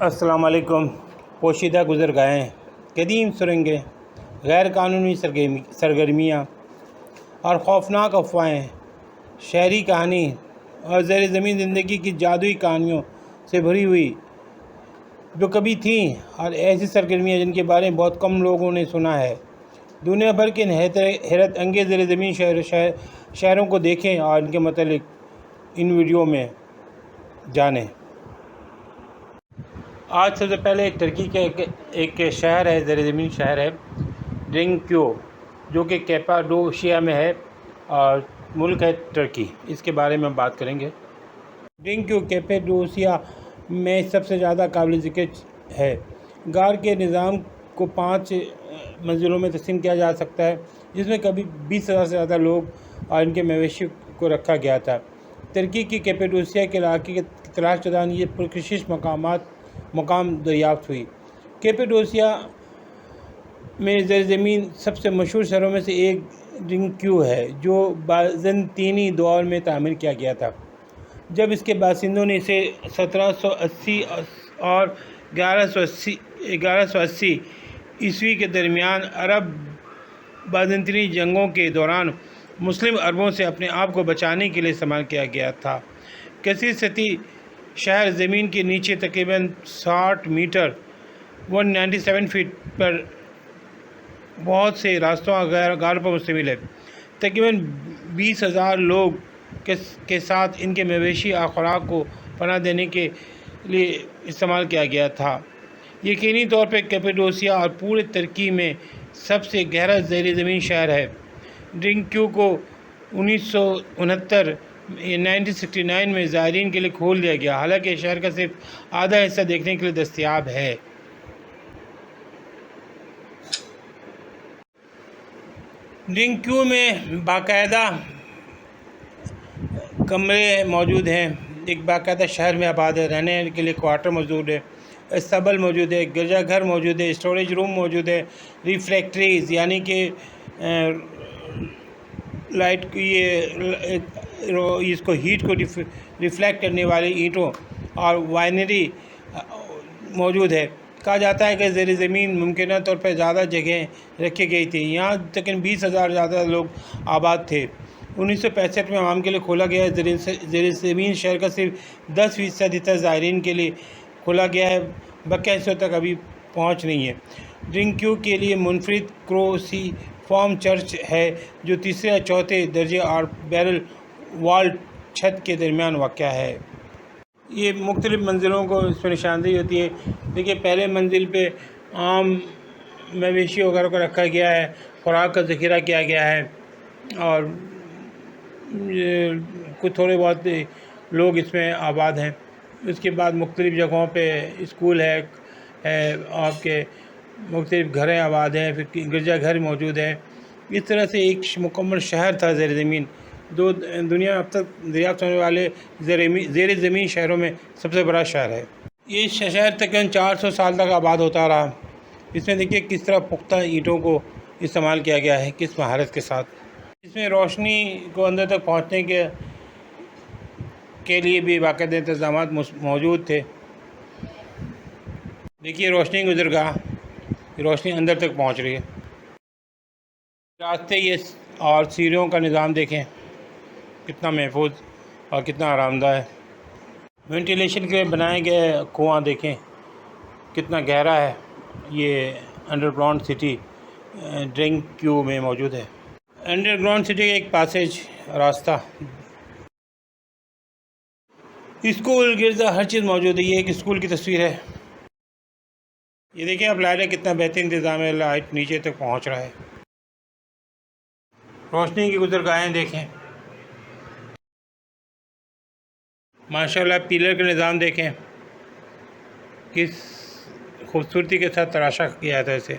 السلام علیکم۔ پوشیدہ گزرگاہیں، قدیم سرنگیں، غیر قانونی سرگرمیاں اور خوفناک افواہیں، شہری کہانی اور زیر زمین زندگی کی جادوئی کہانیوں سے بھری ہوئی جو کبھی تھیں، اور ایسی سرگرمیاں جن کے بارے میں بہت کم لوگوں نے سنا ہے۔ دنیا بھر کے حیرت انگیز زیر زمین شہروں کو دیکھیں اور ان کے متعلق ان ویڈیو میں جانیں۔ آج سب سے پہلے ترکی کا ایک شہر ہے، زیر زمین شہر ہے ڈرنکیو، جو کہ کیپاڈوشیا میں ہے اور ملک ہے ترکی۔ اس کے بارے میں ہم بات کریں گے۔ ڈرنکیو کیپاڈوشیا میں سب سے زیادہ قابل ذکر ہے۔ غار کے نظام کو 5 منزلوں میں تقسیم کیا جا سکتا ہے، جس میں کبھی 20,000 سے زیادہ لوگ اور ان کے مویشی کو رکھا گیا تھا۔ ترکی کی کیپاڈوشیا کے علاقے کی تلاش کے دوران یہ پرکشش مقام دریافت ہوئی۔ کیپاڈوشیا میں زیر زمین سب سے مشہور شہروں میں سے ایک ڈرنکیو ہے، جو بائزنطینی دور میں تعمیر کیا گیا تھا، جب اس کے باشندوں نے اسے 1780 اور 1180 عیسوی کے درمیان عرب بائزنطینی جنگوں کے دوران مسلم عربوں سے اپنے آپ کو بچانے کے لیے استعمال کیا گیا تھا۔ کثیر سطحی شہر زمین کے نیچے تقریباً 60 میٹر 197 فٹ پر بہت سے راستوں اور غاروں پر مشتمل ہے۔ تقریباً 20,000 لوگ کے ساتھ ان کے مویشی اور خوراک کو پناہ دینے کے لیے استعمال کیا گیا تھا۔ یقینی طور پر کیپاڈوشیا اور پورے ترکی میں سب سے گہرا زیر زمین شہر ہے۔ ڈرنکیو کو 1969 میں زائرین کے لیے کھول دیا گیا، حالانکہ شہر کا صرف آدھا حصہ دیکھنے کے لیے دستیاب ہے۔ ڈرنکیو میں باقاعدہ کمرے موجود ہیں، ایک باقاعدہ شہر میں آباد ہے، رہنے کے لیے کوارٹر موجود ہے، استبل موجود ہے، گرجا گھر موجود ہے، اسٹوریج روم موجود ہے، ریفریکٹریز یعنی کہ لائٹ اس کو ہیٹ کو ریفلیکٹ کرنے والی اینٹوں اور وائنری موجود ہے۔ کہا جاتا ہے کہ زیر زمین ممکنہ طور پر زیادہ جگہیں رکھی گئی تھی، یہاں تقریباً 20,000 زیادہ لوگ آباد تھے۔ 1965 میں عوام کے لیے کھولا گیا زیر زمین شہر کا صرف 10% حصہ زائرین کے لیے کھولا گیا ہے، بقیہ حصوں تک ابھی پہنچ نہیں ہے۔ ڈرنکیو کے لیے منفرد کروسیفارم چرچ ہے، جو تیسرے یا چوتھے درجے اور بیرل والٹ چھت کے درمیان واقع ہے۔ یہ مختلف منزلوں کو اس میں نشاندہی ہوتی ہے۔ دیکھیے، پہلے منزل پہ عام مویشی وغیرہ کو رکھا گیا ہے، خوراک کا ذخیرہ کیا گیا ہے، اور کچھ تھوڑے بہت لوگ اس میں آباد ہیں۔ اس کے بعد مختلف جگہوں پہ اسکول ہے، آپ کے مختلف گھریں آباد ہیں، پھر گرجا گھر موجود ہے۔ اس طرح سے ایک مکمل شہر تھا زیر زمین، دنیا اب تک دریافت ہونے والے زیر زمین شہروں میں سب سے بڑا شہر ہے۔ یہ شہر تقریباً 400 سال تک آباد ہوتا رہا۔ اس میں دیکھیے کس طرح پختہ اینٹوں کو استعمال کیا گیا ہے، کس مہارت کے ساتھ۔ اس میں روشنی کو اندر تک پہنچنے کے لیے بھی باقاعدہ انتظامات موجود تھے۔ دیکھیے روشنی گزرگاہ، روشنی اندر تک پہنچ رہی ہے۔ راستے اور سیڑھیوں کا نظام دیکھیں کتنا محفوظ اور کتنا آرام دہ ہے۔ وینٹیلیشن کے لیے بنائے گئے کنواں دیکھیں کتنا گہرا ہے۔ یہ انڈر گراؤنڈ سٹی ڈرنکیو میں موجود ہے۔ انڈر گراؤنڈ سٹی کا ایک پاسیج راستہ، اسکول، گرجا، ہر چیز موجود ہے۔ یہ ایک اسکول کی تصویر ہے۔ یہ دیکھیں اب لائٹ کا کتنا بہترین انتظام ہے، لائٹ نیچے تک پہنچ رہا ہے۔ روشنی کی گزرگاہیں دیکھیں، ماشاءاللہ پیلر کا نظام دیکھیں کس خوبصورتی کے ساتھ تراشا گیا تھا اسے۔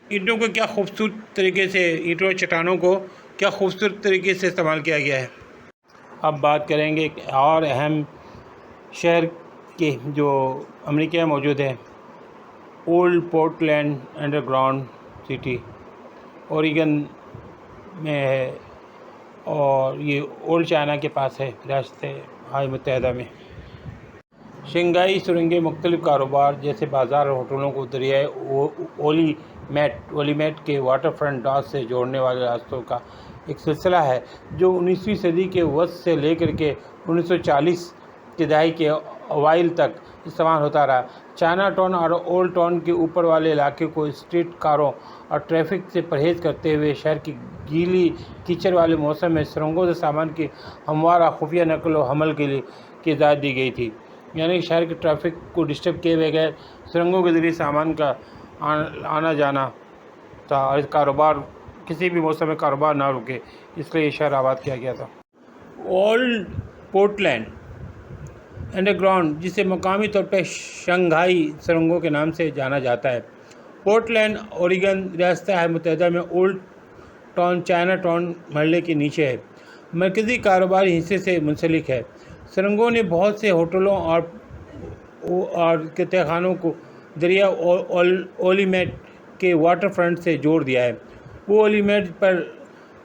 اینٹوں کو کیا خوبصورت طریقے سے، اینٹوں اور چٹانوں کو کیا خوبصورت طریقے سے استعمال کیا گیا ہے۔ اب بات کریں گے ایک اور اہم شہر کے جو امریکہ میں موجود ہے، old Portland under ground city اوریگن میں ہے، اور یہ اولڈ چائنا کے پاس ہے، ریاست متحدہ میں۔ شنگھائی سرنگیں مختلف کاروبار جیسے بازار اور ہوٹلوں کو دریائے اولیمیٹ کے واٹر فرنٹ ڈاک سے جوڑنے والے راستوں کا ایک سلسلہ ہے جو 19ویں صدی کے وسط سے لے کر کے 1940 کی دہائی کے اوائل تک استعمال ہوتا رہا۔ چائنا ٹاؤن اور اولڈ ٹاؤن کے اوپر والے علاقے کو اسٹریٹ کاروں اور ٹریفک سے پرہیز کرتے ہوئے شہر کی گیلی کیچڑ والے موسم میں سرنگوں سے سامان کی ہموار خفیہ نقل و حمل کے لیے کی اجازت دی گئی تھی، یعنی شہر کے ٹریفک کو ڈسٹرب کیے بغیر سرنگوں کے ذریعے سامان کا آنا جانا تھا اور اس کاروبار کسی بھی موسم میں کاروبار نہ رکے، اس لیے یہ شہر آباد کیا گیا تھا۔ اولڈ پورٹلینڈ انڈر گراؤنڈ، جسے مقامی طور پر شنگھائی سرنگوں کے نام سے جانا جاتا ہے، پورٹلینڈ اوریگن ریاست متحدہ میں اولڈ ٹاؤن چائنا ٹاؤن محلے کے نیچے ہے، مرکزی کاروباری حصے سے منسلک ہے۔ سرنگوں نے بہت سے ہوٹلوں اور تہ خانوں کو دریا اولیمیٹ کے واٹر فرنٹ سے جوڑ دیا ہے۔ وہ اولیمیٹ پر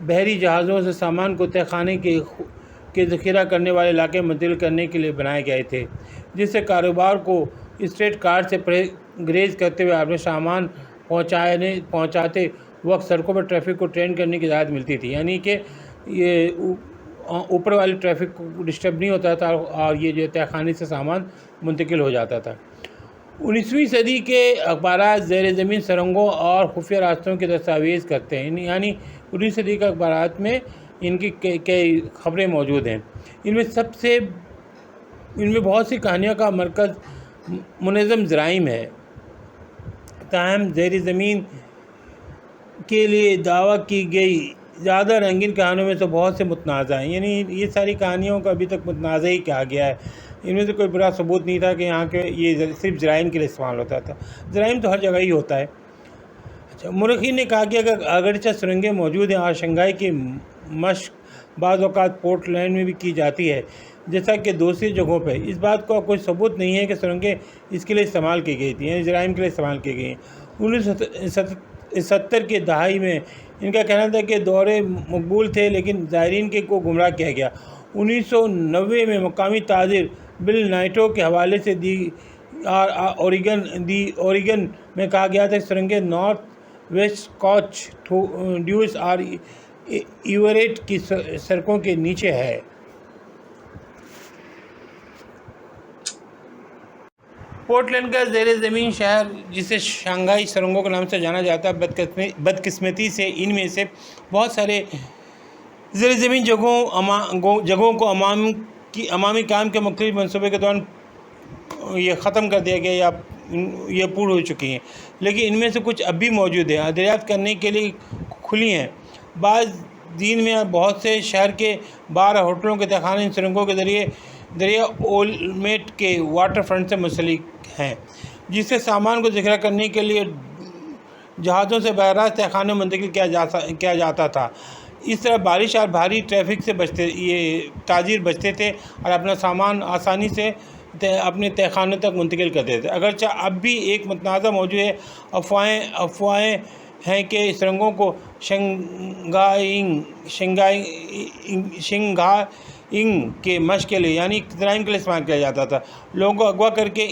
بحری جہازوں سے سامان کو تہ خانے کے ذخیرہ کرنے والے علاقے میں منتقل کرنے کے لیے بنائے گئے تھے، جس سے کاروبار کو اسٹریٹ کار سے گریز کرتے ہوئے اپنے سامان پہنچاتے وقت سڑکوں پر ٹریفک کو ٹرین کرنے کی اجازت ملتی تھی، یعنی کہ یہ اوپر والے ٹریفک کو ڈسٹرب نہیں ہوتا تھا اور یہ جو تہ خانے سے سامان منتقل ہو جاتا تھا۔ 19ویں صدی کے اخبارات زیر زمین سرنگوں اور خفیہ راستوں کی دستاویز کرتے ہیں، یعنی 19ویں صدی کے اخبارات میں ان کی کئی خبریں موجود ہیں۔ ان میں بہت سی کہانیوں کا مرکز منظم جرائم ہے، تاہم زیر زمین کے لیے دعویٰ کی گئی زیادہ رنگین کہانیوں میں سے بہت سے متنازع ہیں، یعنی یہ ساری کہانیوں کا ابھی تک متنازع ہی کہا گیا ہے، ان میں سے کوئی بڑا ثبوت نہیں تھا کہ یہاں کے یہ صرف جرائم کے لیے استعمال ہوتا تھا۔ جرائم تو ہر جگہ ہی ہوتا ہے۔ مورخین نے کہا کہ اگرچہ سرنگیں موجود ہیں اور شنگھائی کی مشق بعض اوقات پورٹ لینڈ میں بھی کی جاتی ہے جیسا کہ دوسری جگہوں پہ، اس بات کا کوئی ثبوت نہیں ہے کہ سرنگیں اس کے لیے استعمال کی گئی تھیں، یعنی جرائم کے لیے استعمال کی گئی ہیں۔ 1970 کی دہائی میں ان کا کہنا تھا کہ دورے مقبول تھے لیکن زائرین کو گمراہ کیا گیا۔ 1990 میں مقامی تاجر بل نائٹو کے حوالے سے دی اوریگن میں کہا گیا تھا کہ سرنگیں نارتھ ویسٹ کوچ ڈیوس اور ایوریٹ کی سڑکوں کے نیچے ہے۔ پورٹلینڈ کا زیر زمین شہر جسے شنگھائی سرنگوں کے نام سے جانا جاتا ہے، بدقسمتی سے ان میں سے بہت سارے زیر زمین جگہوں کو عوامی کام کے مختلف منصوبے کے دوران یہ ختم کر دیا گیا یا یہ پور ہو چکی ہیں، لیکن ان میں سے کچھ اب بھی موجود ہیں، دریافت کرنے کے لیے کھلی ہیں۔ بعض دن میں بہت سے شہر کے بار اور ہوٹلوں کے تہ خانے ان سرنگوں کے ذریعے دریا اولمیٹ کے واٹر فرنٹ سے منسلک ہیں، جس سے سامان کو ذخیرہ کرنے کے لیے جہازوں سے براہ راست تہ خانے میں منتقل کیا جاتا تھا۔ اس طرح بارش اور بھاری ٹریفک سے تاجر بچتے تھے اور اپنا سامان آسانی سے اپنے تہ خانوں تک منتقل کرتے تھے۔ اگرچہ اب بھی ایک متنازع موضوع ہے، افواہیں ہیں کہ سرنگوں کو شنگھائنگ کے مشق کے لیے یعنی جرائم کے لیے استعمال کیا جاتا تھا۔ لوگوں کو اغوا کر کے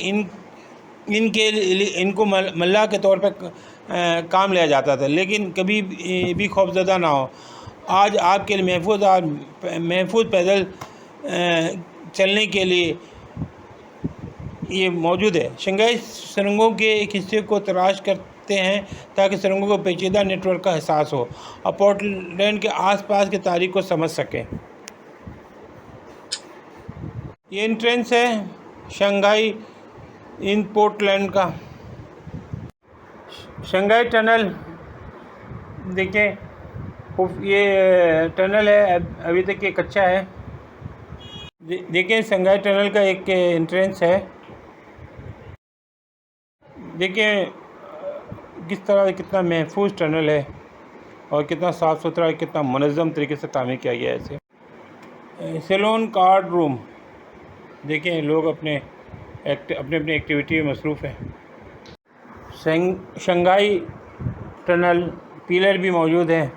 ان کو ملاح کے طور پر کام لیا جاتا تھا، لیکن کبھی بھی خوفزدہ نہ ہو۔ آج آپ کے لیے محفوظ پیدل چلنے کے لیے یہ موجود ہے۔ شنگھائی سرنگوں کے ایک حصے کو تلاش کرتے ہیں تاکہ سرنگوں کو پیچیدہ نیٹ ورک کا احساس ہو اور پورٹلینڈ کے آس پاس کی تاریخ کو سمجھ سکیں۔ یہ انٹرنس ہے شنگھائی ان پورٹلینڈ کا۔ شنگھائی ٹنل دیکھیں، یہ ٹنل ہے، ابھی تک یہ کچا ہے۔ دیکھیں شنگھائی ٹنل کا ایک انٹرنس ہے، دیکھیں کس طرح کتنا محفوظ ٹنل ہے اور کتنا صاف ستھرا، کتنا منظم طریقے سے تعمیر کیا گیا ہے اسے۔ سیلون کارڈ روم، دیکھیں لوگ اپنے ایکٹیویٹی میں مصروف ہیں۔ شنگھائی ٹنل پیلر بھی موجود ہیں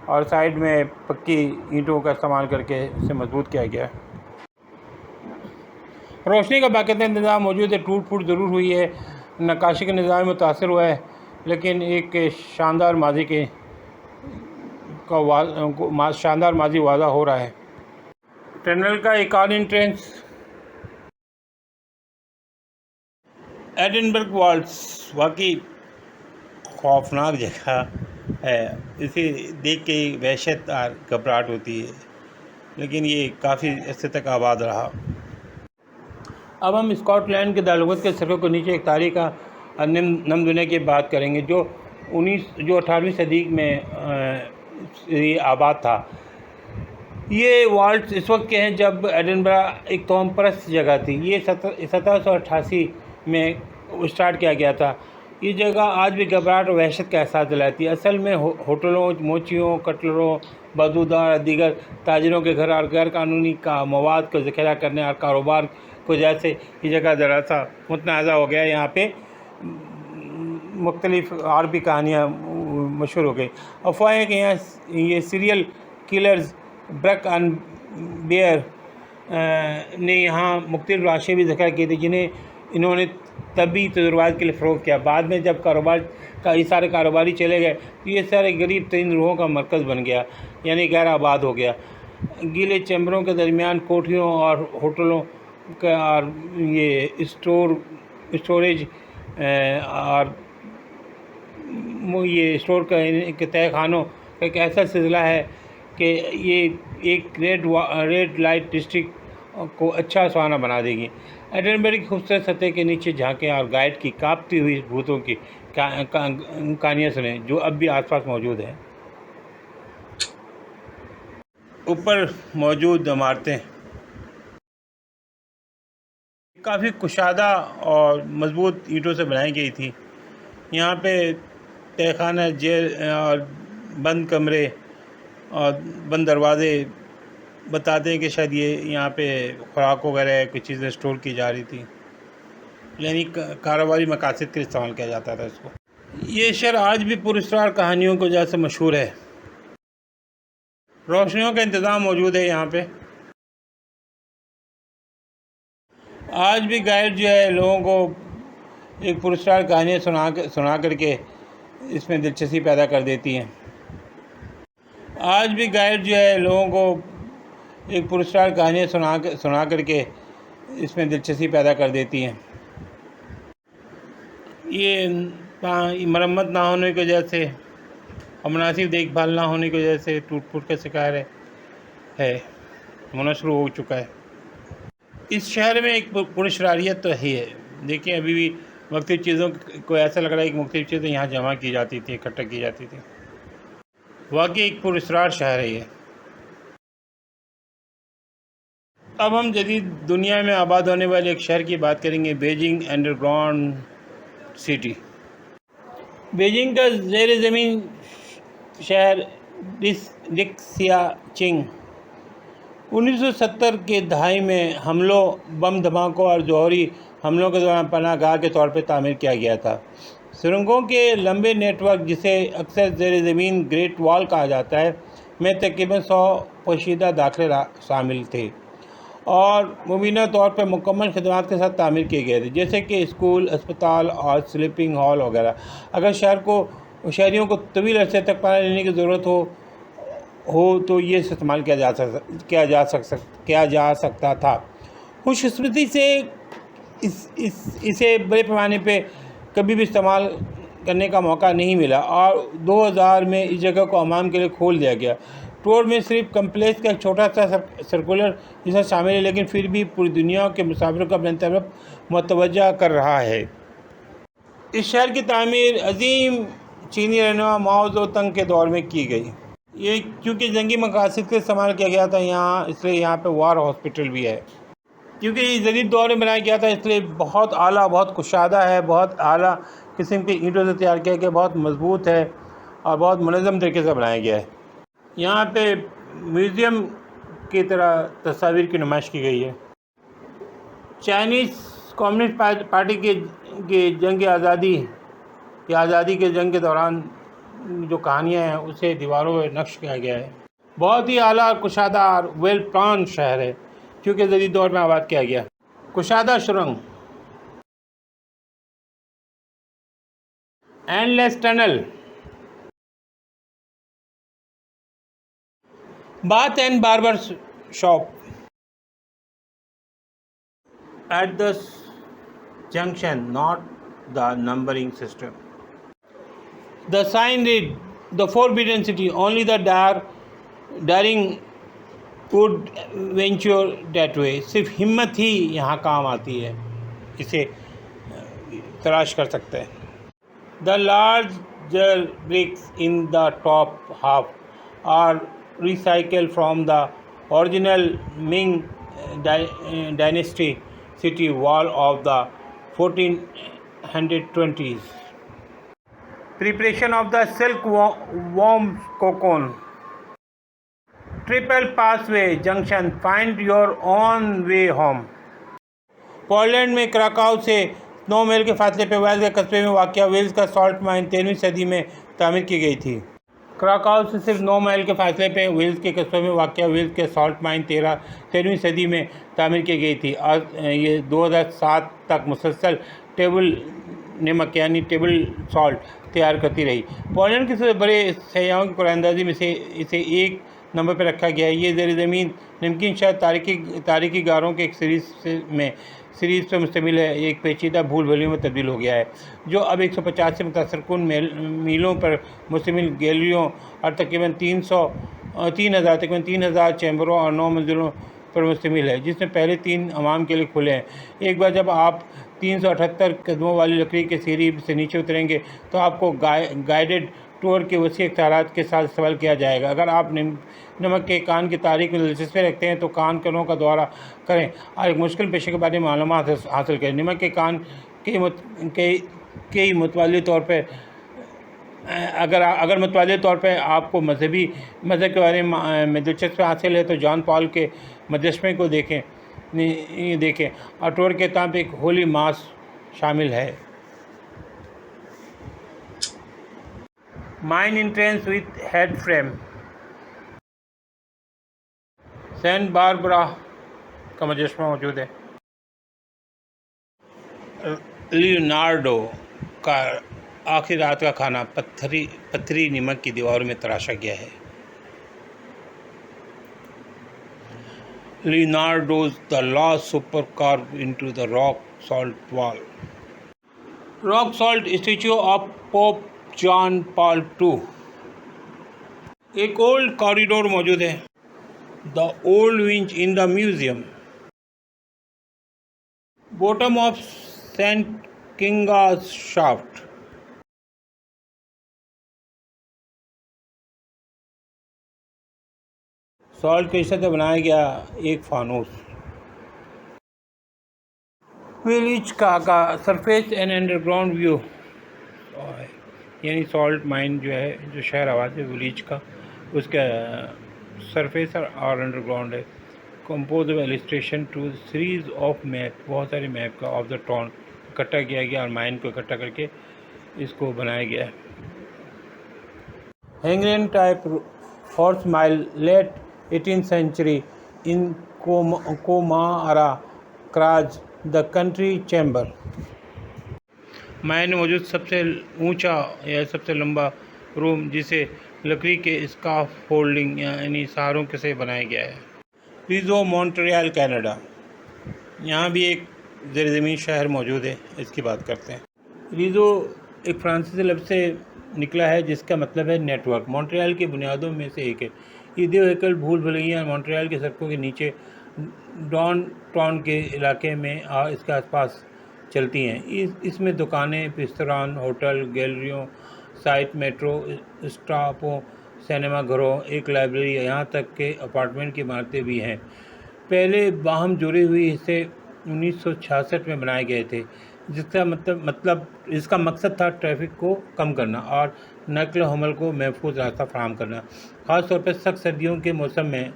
اور سائڈ میں پکی اینٹوں کا استعمال کر کے اسے مضبوط کیا گیا ہے۔ روشنی کا باقاعدہ انتظام موجود ہے، ٹوٹ پھوٹ ضرور ہوئی ہے، نقاشی کا نظام متاثر ہوا ہے، لیکن ایک شاندار ماضی واضح ہو رہا ہے۔ ٹنل کا ایک اور انٹرنس ایڈنبرگ والٹس واقعی خوفناک جگہ ہے، اسے دیکھ کے وحشت اور گھبراہٹ ہوتی ہے، لیکن یہ کافی عرصے تک آباد رہا۔ اب ہم اسکاٹ لینڈ کے دارالحکومت کے سڑکوں کے نیچے ایک تاریخ اور نم دنیا کی بات کریں گے جو 18ویں صدی میں یہ آباد تھا۔ یہ والٹس اس وقت کے ہیں جب ایڈنبرا ایک قوم پرست جگہ تھی۔ یہ 1788 میں اسٹارٹ کیا گیا تھا۔ یہ جگہ آج بھی گھبراہٹ اور وحشت کا احساس دلاتی ہے۔ اصل میں ہوٹلوں، موچیوں، کٹلروں، بدودار اور دیگر تاجروں کے گھر اور غیر قانونی مواد کو ذخیرہ کرنے اور کاروبار کو جیسے یہ جگہ ذرا سا متنازع ہو گیا۔ یہاں پہ مختلف اور بھی کہانیاں مشہور ہو گئی۔ افواہ ہے کہ یہاں یہ Cereal Killers Brick and Bear نے یہاں مختلف لاشیں بھی ذخیرہ کی تھی جنہیں انہوں نے طبی تجربات کے لیے فروخت کیا۔ بعد میں جب یہ سارے کاروباری چلے گئے تو یہ سارے غریب ترین روحوں کا مرکز بن گیا، یعنی غیر آباد ہو گیا۔ گیلے چیمبروں کے درمیان کوٹھیوں اور ہوٹلوں کا اور یہ اسٹوریج اور یہ اسٹور کا تہہ خانوں کا ایک ایسا سلسلہ ہے کہ یہ ایک ریڈ لائٹ ڈسٹرکٹ کو اچھا سہانا بنا دے گی۔ ایڈنبرگ کی خوبصورت سطح کے نیچے جھانکیں اور گائیڈ کی کانپتی ہوئی بھوتوں کی کہانیاں سنیں جو اب بھی آس پاس موجود ہیں۔ اوپر موجود عمارتیں کافی کشادہ اور مضبوط اینٹوں سے بنائی گئی تھی۔ یہاں پہ تہہ خانہ، جیل اور بند کمرے اور بند دروازے بتاتے ہیں کہ شاید یہاں پہ خوراک وغیرہ کچھ چیزیں اسٹور کی جا رہی تھی، یعنی کاروباری مقاصد کے لیے استعمال کیا جاتا تھا اس کو۔ یہ شہر آج بھی پراسرار کہانیوں کی وجہ سے مشہور ہے۔ روشنیوں کا انتظام موجود ہے یہاں پہ۔ آج بھی گائیڈ جو ہے لوگوں کو ایک پراسرار کہانیاں سنا کر کے اس میں دلچسپی پیدا کر دیتی ہیں۔ آج بھی گائیڈ جو ہے لوگوں کو ایک پراسرار کہانیاں سنا کر کے اس میں دلچسپی پیدا کر دیتی ہیں۔ یہ مرمت نہ ہونے کی وجہ سے اور مناسب دیکھ بھال نہ ہونے کی وجہ سے ٹوٹ پھوٹ کا شکار ہے ہونا شروع ہو چکا ہے۔ اس شہر میں ایک پراسراریت تو ہی ہے۔ دیکھیں ابھی بھی مختلف چیزوں کو ایسا لگ رہا ہے کہ مختلف چیزیں یہاں جمع کی جاتی تھیں، اکٹھا کی جاتی تھیں۔ واقعی ایک پراسرار شہر ہے یہ۔ اب ہم جدید دنیا میں آباد ہونے والے ایک شہر کی بات کریں گے، Beijing under ground city. Beijing کا زیر زمین شہر ڈکسیاچنگ 1970 کے دہائی میں حملوں، بم دھماکوں اور جوہری حملوں کے دوران پناہ گاہ کے طور پر تعمیر کیا گیا تھا۔ سرنگوں کے لمبے نیٹ ورک، جسے اکثر زیر زمین گریٹ وال کہا جاتا ہے، میں تقریباً 100 پوشیدہ داخلے شامل تھے اور مبینہ طور پر مکمل خدمات کے ساتھ تعمیر کیے گئے تھے، جیسے کہ اسکول، اسپتال اور سلیپنگ ہال وغیرہ۔ اگر شہریوں کو طویل عرصے تک پناہ لینے کی ضرورت ہو تو یہ استعمال کیا جا سکتا تھا۔ خوش قسمتی سے اسے بڑے پیمانے پہ کبھی بھی استعمال کرنے کا موقع نہیں ملا اور 2000 میں اس جگہ کو عوام کے لیے کھول دیا گیا۔ ٹور میں صرف کمپلیکس کا ایک چھوٹا سا سرکولر حصہ شامل ہے، لیکن پھر بھی پوری دنیا کے مسافروں کو اپنے طرف متوجہ کر رہا ہے۔ اس شہر کی تعمیر عظیم چینی رہنما ماؤ زو تنگ کے دور میں کی گئی۔ یہ کیونکہ جنگی مقاصد کے استعمال کیا گیا تھا اس لیے یہاں پہ وار ہاسپٹل بھی ہے۔ کیونکہ یہ جدید دور میں بنایا گیا تھا اس لیے بہت اعلیٰ، بہت کشادہ ہے، بہت اعلیٰ قسم کی اینٹوں سے تیار کیا گیا، بہت مضبوط ہے اور بہت منظم طریقے سے بنایا گیا ہے۔ یہاں پہ میوزیم کی طرح تصاویر کی نمائش کی گئی ہے۔ چائنیز کمیونسٹ پارٹی کی جنگ آزادی کے جنگ کے دوران جو کہانیاں ہیں اسے دیواروں پہ نقش کیا گیا ہے۔ بہت ہی اعلیٰ، کشادہ اور ویل پلان شہر ہے کیونکہ جدید دور میں آباد کیا گیا۔ کشادہ سرنگ، endless tunnel, bath and barber shop. At the junction, not the numbering system. The sign read, "The Forbidden City. Only the daring would venture that way." صرف ہمت ہی یہاں کام آتی ہے، اسے تلاش کر سکتے ہیں. The larger bricks in the top half are recycled from the original Ming Dynasty city wall of the 1420s. Preparation of the silkworm cocoon. Triple Passway Junction. Find your own way home. Poland میں Krakow سے 9 میل کے فاصلے پہ Wales کے قصبے میں واقع Wales کا سالٹ مائن 13ویں صدی میں تعمیر کی گئی تھی. کراکاؤ سے صرف 9 میل کے فاصلے پہ ویلز کے قصبے میں واقع ویلز کے سالٹ مائن 13ویں صدی میں تعمیر کی گئی تھی، اور یہ 2007 تک مسلسل ٹیبل نمک یعنی ٹیبل سالٹ تیار کرتی رہی. پولینڈ کے سب سے بڑے سیاحوں کی قرآن اندازی میں سے اسے 1 نمبر پہ رکھا گیا ہے. یہ زیر زمین نمکین شہر تاریخی غاروں کے ایک سیریز پر مشتمل ہے، ایک پیچیدہ بھول بھولیوں میں تبدیل ہو گیا ہے، جو اب 150 سے متاثر کن میلوں پر مشتمل گیلریوں اور تقریباً 3,000 چیمبروں اور 9 منزلوں پر مشتمل ہے، جس میں پہلے 3 عوام کے لیے کھلے ہیں. ایک بار جب آپ 378 قدموں والی لکڑی کے سیڑھی سے نیچے اتریں گے تو آپ کو گائیڈڈ ٹور کے وسیع اختیارات کے ساتھ استقبال کیا جائے گا. اگر آپ نمک کے کان کی تاریخ میں دلچسپی رکھتے ہیں تو کان کنوں کا دورہ کریں اور ایک مشکل پیشے کے بارے میں معلومات حاصل کریں. نمک کے کان کے متبادل طور پر اگر متبادل طور پر آپ کو مذہب کے بارے میں دلچسپی حاصل ہے تو جان پال کے مجسمے کو دیکھیں اور ٹور کے اختتام پہ ایک ہولی ماس شامل ہے. Mine entrance with head frame. Saint Barbara کا مجسمہ موجود ہے. لیونارڈو کا آخری رات کا کھانا پتھری نمک کی دیواروں میں تراشا گیا ہے. Leonardo's The Last Supper carved into the rock salt wall. Rock salt statue of Pope John Paul II. ایک اولڈ کوریڈور موجود ہے. The old winch in the museum. Bottom of St. Kinga's shaft. Salt کے اشارے سے بنایا گیا ایک فانوس. ویلیچکا کا surface and underground view, یعنی سالٹ مائن جو ہے، جو شہر آباد ہے ویلیچکا، اس کا سرفیس اور انڈر گراؤنڈ ہے. Compose of illustration to series of map, بہت سارے میپ کا آف دا ٹاؤن اکٹھا کیا گیا اور مائن کو اکٹھا کر کے اس کو بنایا گیا ہے. Hungarian type horse mile late 18th century in کومارا کراج دا کنٹری چیمبر. مائن میں موجود سب سے اونچا یا سب سے لمبا روم، جسے لکڑی کے اسکاف فولڈنگ یعنی سہاروں سے بنایا گیا ہے. ریزو مونٹریال کینیڈا. یہاں بھی ایک زیر زمین شہر موجود ہے، اس کی بات کرتے ہیں. ریزو ایک فرانسیسی لفظ سے نکلا ہے جس کا مطلب ہے نیٹ ورک. مونٹریال کی بنیادوں میں سے ایک ہے. یہ دیو ہیکل بھول بھلیاں مونٹریال کی سڑکوں کے نیچے ڈاؤن ٹاؤن کے علاقے میں اور اس کے آس پاس چلتی ہیں. اس میں دکانیں، ریستوران، ہوٹل، گیلریوں، سائٹ، میٹرو اسٹاپوں، سینما گھروں، ایک لائبریری، یہاں تک کہ اپارٹمنٹ کی عمارتیں بھی ہیں. پہلے باہم جڑے ہوئے حصے 1966 میں بنائے گئے تھے، جس کا مقصد تھا ٹریفک کو کم کرنا اور نقل و حمل کو محفوظ راستہ فراہم کرنا. خاص طور پر سخت سردیوں کے موسم میں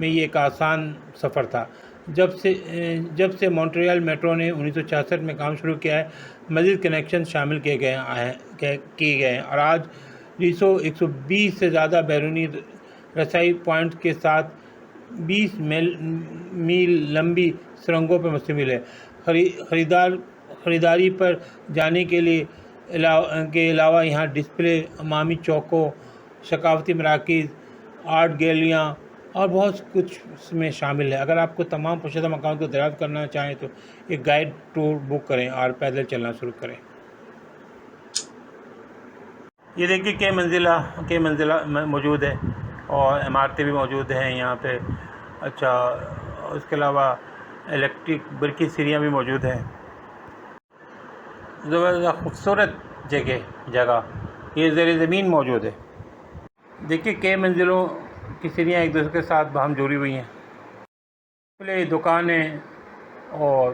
یہ ایک آسان سفر تھا. جب سے مونٹریال میٹرو نے 1966 میں کام شروع کیا ہے، مزید کنیکشن شامل کیے گئے ہیں اور آج ریسو 120 سے زیادہ بیرونی رسائی پوائنٹس کے ساتھ میل لمبی سرنگوں پر مشتمل ہے۔ خریداری پر جانے کے علاوہ یہاں ڈسپلے، عوامی چوکوں، ثقافتی مراکز، آرٹ گیلریاں اور بہت کچھ اس میں شامل ہے۔ اگر آپ کو تمام پوشیدہ مقامات کو دریافت کرنا چاہیں تو ایک گائیڈ ٹور بک کریں اور پیدل چلنا شروع کریں۔ یہ دیکھیے کئی منزلہ موجود ہے اور عمارتیں بھی موجود ہیں یہاں پہ۔ اچھا، اس کے علاوہ الیکٹرک برقی سیڑھیاں بھی موجود ہیں۔ زبردست خوبصورت جگہ یہ زیر زمین موجود ہے۔ دیکھیے کئی منزلوں کی سیڑھیاں ایک دوسرے کے ساتھ باہم جڑی ہوئی ہیں۔ پہلے دکانیں اور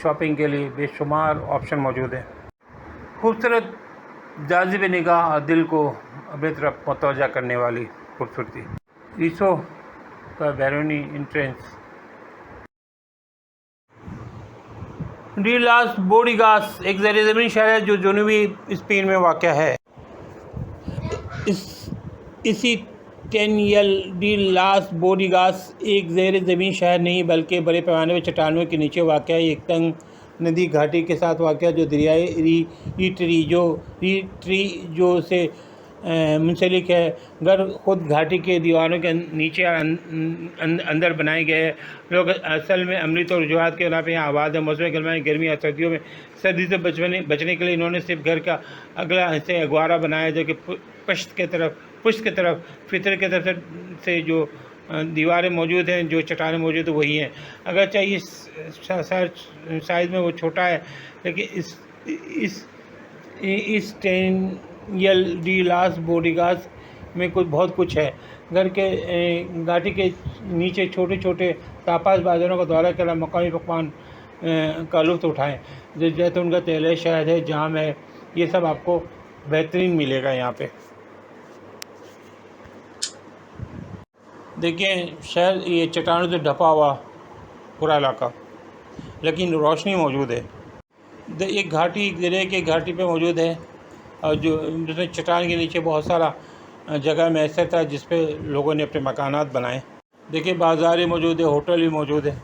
شاپنگ کے لیے بے شمار آپشن موجود ہیں۔ خوبصورت، جاذب نگاہ اور دل کو اپنی طرف متوجہ کرنے والی خوبصورتی۔ ریسو کا بیرونی انٹرنس۔ ڈی لاس بوڈیگاس ایک زیر زمین شہر ہے جو جنوبی اسپین میں واقع ہے۔ اسی ٹینیل ڈی لاس بوڈیگاس ایک زیر زمین شہر نہیں بلکہ بڑے پیمانے پر چٹانوں کے نیچے واقع ہے۔ ایک تنگ ندی گھاٹی کے ساتھ واقع ہے جو دریائے ریٹریجو سے منسلک ہے۔ گھر خود گھاٹی کے دیواروں کے نیچے اور اندر بنائے گئے ہیں۔ لوگ اصل میں عملی طور وجوہات کے بنا پر یہاں آباد ہیں۔ موسم گرما میں گرمی اور سردیوں میں سردی سے بچنے کے لیے انہوں نے صرف گھر کا اگلا حصہ اگوارا بنایا جو کہ پشت کے طرف فطر کی طرف سے جو دیواریں موجود ہیں، جو چٹانیں موجود ہیں وہی ہیں۔ اگرچہ یہ سائز میں وہ چھوٹا ہے لیکن اس ٹینیل ڈی لاس بوڈیگاس میں بہت کچھ ہے۔ گھاٹی کے نیچے چھوٹے چھوٹے تاپاس بازاروں کا دورہ کریں، مقامی پکوان کا لطف اٹھائیں۔ زیتون کا تیل ہے، شہد ہے، جام ہے، یہ سب آپ کو بہترین ملے گا یہاں پہ۔ دیکھیں شہر یہ چٹانوں سے ڈھپا ہوا پورا علاقہ، لیکن روشنی موجود ہے۔ ایک گھاٹی دریا کی گھاٹی پہ موجود ہے اور جس میں چٹان کے نیچے بہت سارا جگہ میسر تھا جس پہ لوگوں نے اپنے مکانات بنائے۔ دیکھیں بازاریں موجود ہے، ہوٹل بھی موجود ہے۔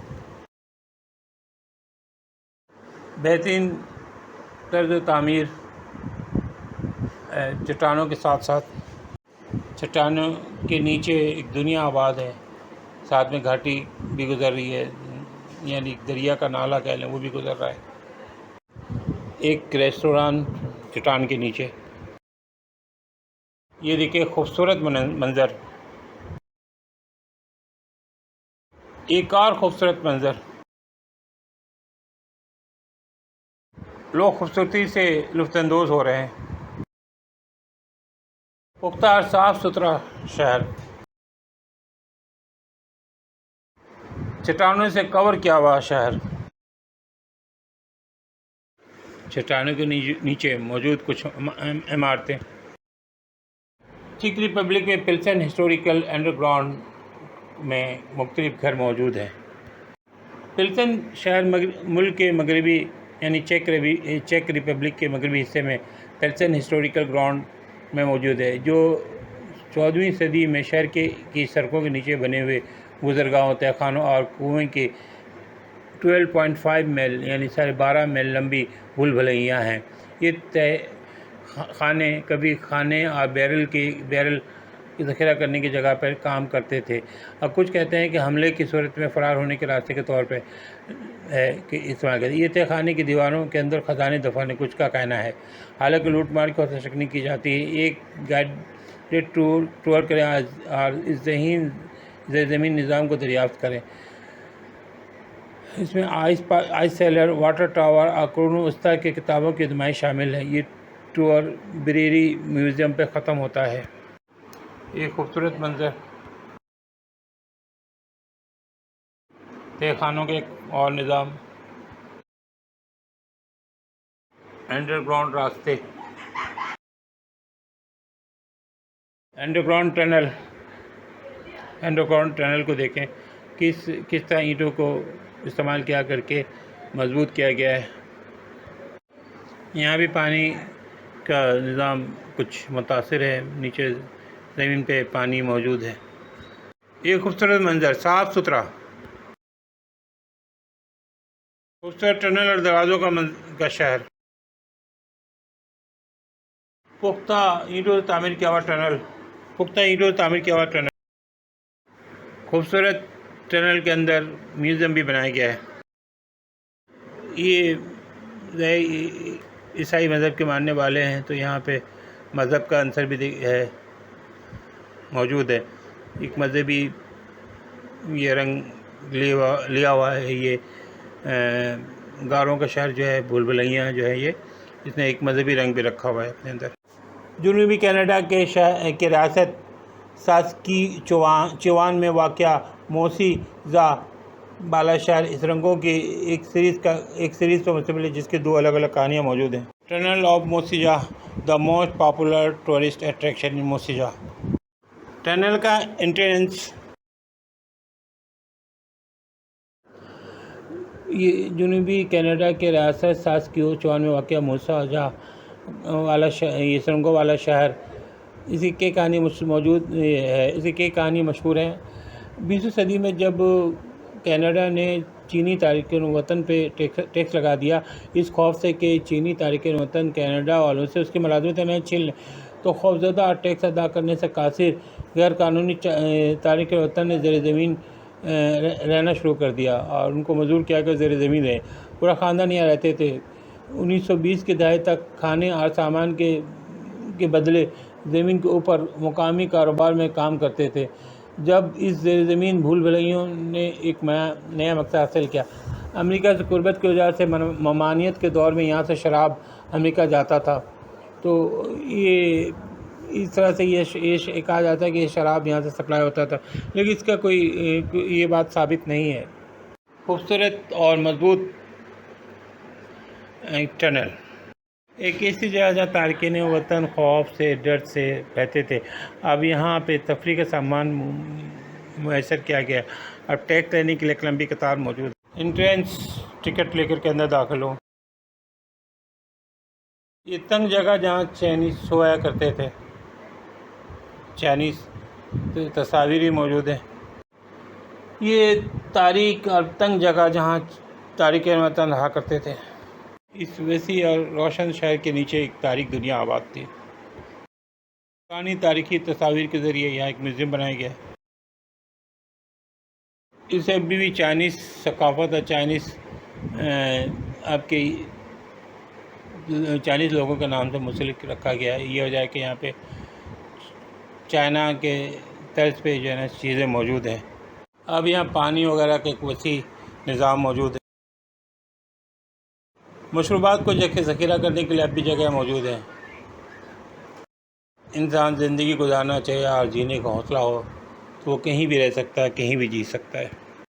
بہترین طرز تعمیر چٹانوں کے ساتھ ساتھ چٹانوں کے نیچے ایک دنیا آباد ہے، ساتھ میں گھاٹی بھی گزر رہی ہے، یعنی دریا کا نالا کہہ لیں وہ بھی گزر رہا ہے۔ ایک ریستوران چٹان کے نیچے، یہ دیکھیں خوبصورت منظر۔ ایک اور خوبصورت منظر، لوگ خوبصورتی سے لطف اندوز ہو رہے ہیں۔ پختہ اور صاف ستھرا شہر، چٹانوں سے کور کیا ہوا شہر۔ چٹانوں کے نیچے موجود کچھ عمارتیں۔ چیک ریپبلک میں پلسن ہسٹوریکل انڈر گراؤنڈ میں مختلف گھر موجود ہیں۔ پلسن شہر ملک کے مغربی یعنی چیک ریپبلک کے مغربی حصے میں پلسن ہسٹوریکل گراؤنڈ میں موجود ہے، جو 14ویں صدی میں شہر کی سڑکوں کے نیچے بنے ہوئے گزرگاہوں، تہہ خانوں اور کنویں کی 12.5 میل یعنی 12.5 میل لمبی بھول بھلیاں ہیں۔ یہ تہہ خانے کبھی کھانے اور بیرل کی ذخیرہ کرنے کی جگہ پر کام کرتے تھے، اور کچھ کہتے ہیں کہ حملے کی صورت میں فرار ہونے کے راستے کے طور پر استعمال کرتے۔ یہ تہہ خانے کی دیواروں کے اندر خزانے دفن ہیں، کچھ کا کہنا ہے، حالانکہ لوٹ مار کی کوشش نہیں کی جاتی ہے۔ ایک گائیڈڈ ٹور کریں اور اس زیر زمین نظام کو دریافت کریں۔ اس میں آئس سیلر، واٹر ٹاور اور قرون وسطیٰ کی کتابوں کی نمائش شامل ہے۔ یہ ٹور بریری میوزیم پہ ختم ہوتا ہے۔ ایک خوبصورت منظر، تہہ خانوں کے ایک اور نظام، انڈر گراؤنڈ راستے، انڈر گراؤنڈ ٹنل کو دیکھیں کس طرح اینٹوں کو استعمال کیا کر کے مضبوط کیا گیا ہے۔ یہاں بھی پانی کا نظام کچھ متاثر ہے، نیچے زمین پہ پانی موجود ہے۔ یہ خوبصورت منظر، صاف ستھرا، خوبصورت ٹنل اور دروازوں کا شہر، پختہ اینٹوں سے تعمیر کیا ہوا ٹنل، خوبصورت ٹنل کے اندر میوزیم بھی بنایا گیا ہے۔ یہ عیسائی مذہب کے ماننے والے ہیں تو یہاں پہ مذہب کا عنصر بھی موجود ہے۔ ایک مذہبی یہ رنگ لیا ہوا ہے، یہ غاروں کا شہر جو ہے، بھول بھلیاں جو ہے، یہ اس نے ایک مذہبی رنگ بھی رکھا ہوا ہے اپنے اندر۔ جنوبی کینیڈا کے ریاست ساسکیچوان میں واقع موسی زا بالا شہر اس رنگوں کی ایک سیریز پر مشتمل ہے جس کے 2 الگ الگ کہانیاں موجود ہیں۔ ٹنل آف موسی جا، the most popular tourist attraction in موسی جا۔ ٹنل کا انٹرنس یہ جنوبی کینیڈا کے ریاست ساسکیچوان میں واقع موسی جا والا یہ سرنگوں والا شہر، اس کی کہانی مشہور ہے۔ 20ویں صدی میں جب کینیڈا نے چینی تارکین وطن پہ ٹیکس لگا دیا، اس خوف سے کہ چینی تارکین وطن کینیڈا والوں سے اس کی ملازمتیں نہ چھین لیں، تو خوفزدہ اور ٹیکس ادا کرنے سے قاصر غیر قانونی تارکین وطن نے زیر زمین رہنا شروع کر دیا اور ان کو مجبور کیا کہ زیر زمین رہیں۔ پورا خاندان یہاں رہتے تھے۔ 1920 کے دہائی تک کھانے اور سامان کے بدلے زمین کے اوپر مقامی کاروبار میں کام کرتے تھے۔ جب اس زیر زمین بھول بھلیوں نے ایک نیا مقصد حاصل کیا۔ امریکہ سے قربت کی وجہ سے ممانعت کے دور میں یہاں سے شراب امریکہ جاتا تھا، تو یہ اس طرح سے یہ کہا جاتا ہے کہ یہ شراب یہاں سے سپلائی ہوتا تھا، لیکن اس کا کوئی یہ بات ثابت نہیں ہے۔ خوبصورت اور مضبوط ٹنل ایک ایسی جگہ جہاں تارکین وطن خوف سے، ڈر سے رہتے تھے، اب یہاں پہ تفریح کا سامان میسر کیا گیا اور ٹیکس لینے کے لیے ایک لمبی قطار موجود ہے۔ انٹرنس ٹکٹ لے کر کے اندر داخل ہو۔ یہ تنگ جگہ جہاں چائنیز سویا کرتے تھے، چائنیز تصاویر بھی موجود ہیں۔ یہ تاریک اور تنگ جگہ جہاں تارکین وطن رہا کرتے تھے۔ اس وسیع اور روشن شہر کے نیچے ایک تاریک دنیا آباد تھی۔ پرانی تاریخی تصاویر کے ذریعے یہاں ایک میوزیم بنایا گیا ہے۔ اسے ابھی بھی چائنیز ثقافت اور چائنیز لوگوں کے نام سے منسلک رکھا گیا ہے۔ یہ وجہ ہے کہ یہاں پہ چائنا کے طرز پہ جو ہے نا چیزیں موجود ہیں۔ اب یہاں پانی وغیرہ کا ایک وسیع نظام موجود ہے۔ مشروبات کو ذخیرہ کرنے کے لیے اب بھی جگہ موجود ہیں۔ انسان زندگی گزارنا چاہے اور جینے کا حوصلہ ہو تو وہ کہیں بھی رہ سکتا ہے، کہیں بھی جی سکتا ہے۔